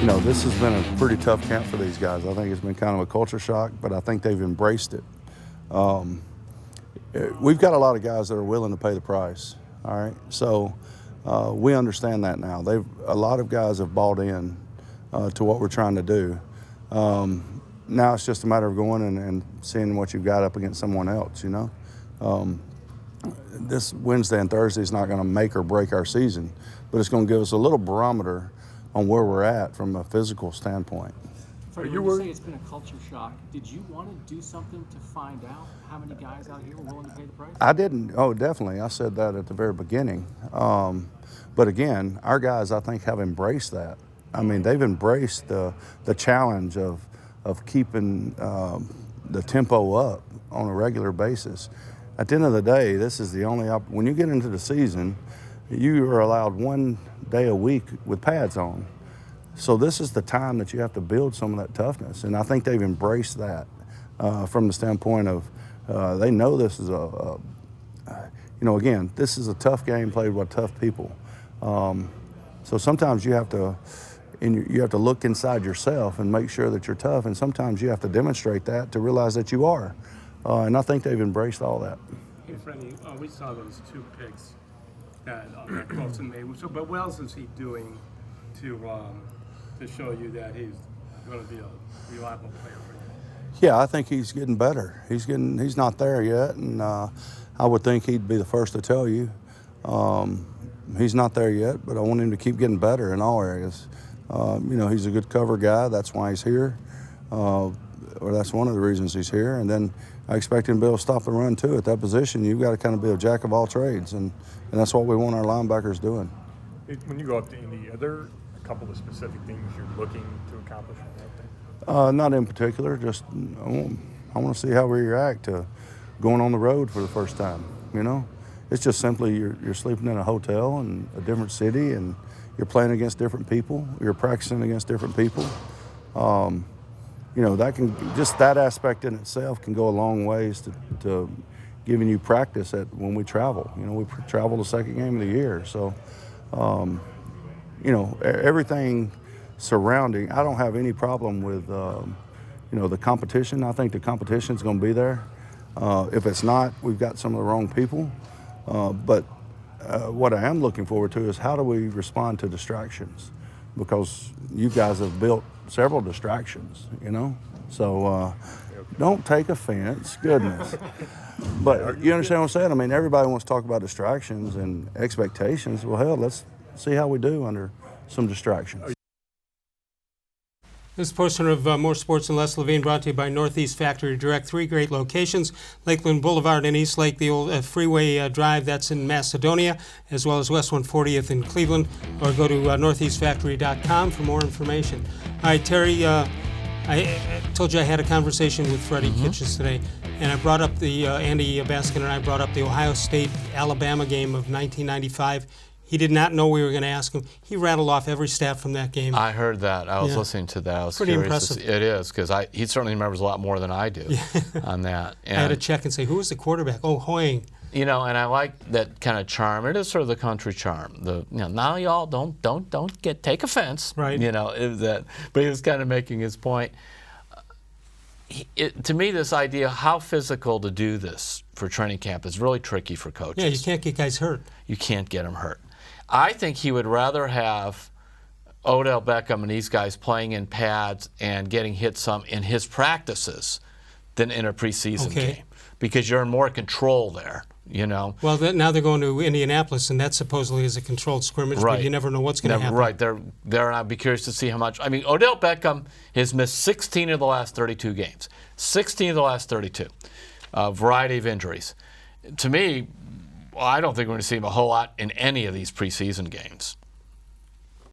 This has been a pretty tough camp for these guys. I think it's been kind of a culture shock, but I think they've embraced it. We've got a lot of guys that are willing to pay the price, all right? So we understand that now. A lot of guys have bought in to what we're trying to do. Now it's just a matter of going and seeing what you've got up against someone else, This Wednesday and Thursday is not going to make or break our season, but it's going to give us a little barometer on where we're at from a physical standpoint. Freddie, you say it's been a culture shock. Did you want to do something to find out how many guys out here were willing to pay the price? I didn't. Oh, definitely. I said that at the very beginning. But again, our guys, I think, have embraced that. I mean, they've embraced the challenge of keeping the tempo up on a regular basis. At the end of the day, this is the only when you get into the season, you are allowed 1 day a week with pads on. So this is the time that you have to build some of that toughness. And I think they've embraced that from the standpoint of they know this is again, this is a tough game played by tough people. So sometimes you have to look inside yourself and make sure that you're tough. And sometimes you have to demonstrate that to realize that you are. And I think they've embraced all that. Hey, Freddie, we saw those 2 picks that Wilson made. So, but what else is he doing to show you that he's going to be a reliable player for you? Yeah, I think he's getting better. He's not there yet, and I would think he'd be the first to tell you. He's not there yet, but I want him to keep getting better in all areas. He's a good cover guy. That's why he's here, or that's one of the reasons he's here. And then I expect him to be able to stop the run too. At that position, you've got to kind of be a jack of all trades, and that's what we want our linebackers doing. When you go up to Indy, are there a couple of specific things you're looking to accomplish from that thing? Not in particular. Just I want to see how we react to going on the road for the first time. It's just simply you're sleeping in a hotel in a different city, and you're playing against different people. You're practicing against different people. That aspect in itself can go a long ways to giving you practice when we travel. We travel the second game of the year. So, everything surrounding, I don't have any problem with, the competition. I think the competition's going to be there. If it's not, we've got some of the wrong people. But what I am looking forward to is how do we respond to distractions? Because you guys have built several distractions, So don't take offense, goodness. But you understand what I'm saying? I mean, everybody wants to talk about distractions and expectations. Well, hell, let's see how we do under some distractions. This portion of More Sports and Les-Levine brought to you by Northeast Factory Direct. 3 great locations, Lakeland Boulevard in East Lake, the old Freeway Drive, that's in Macedonia, as well as West 140th in Cleveland, or go to northeastfactory.com for more information. All right, Terry, I told you I had a conversation with Freddie Kitchens today, and I brought up Andy Baskin and I brought up the Ohio State-Alabama game of 1995. He did not know we were going to ask him. He rattled off every stat from that game. I heard that. I was listening to that. I was pretty curious. impressive. It is, because he certainly remembers a lot more than I do on that. And, I had to check and say, who was the quarterback? Oh, Hoying. And I like that kind of charm. It is sort of the country charm. Now y'all don't take offense. Right. But he was kind of making his point. To me, this idea how physical to do this for training camp is really tricky for coaches. Yeah, you can't get guys hurt. You can't get them hurt. I think he would rather have Odell Beckham and these guys playing in pads and getting hit some in his practices than in a preseason game, because you're in more control there. Well, now they're going to Indianapolis, and that supposedly is a controlled scrimmage, right. But you never know what's going to happen. Right, and I'd be curious to see how much. I mean, Odell Beckham has missed 16 of the last 32 games. 16 of the last 32. A variety of injuries. To me, I don't think we're going to see him a whole lot in any of these preseason games.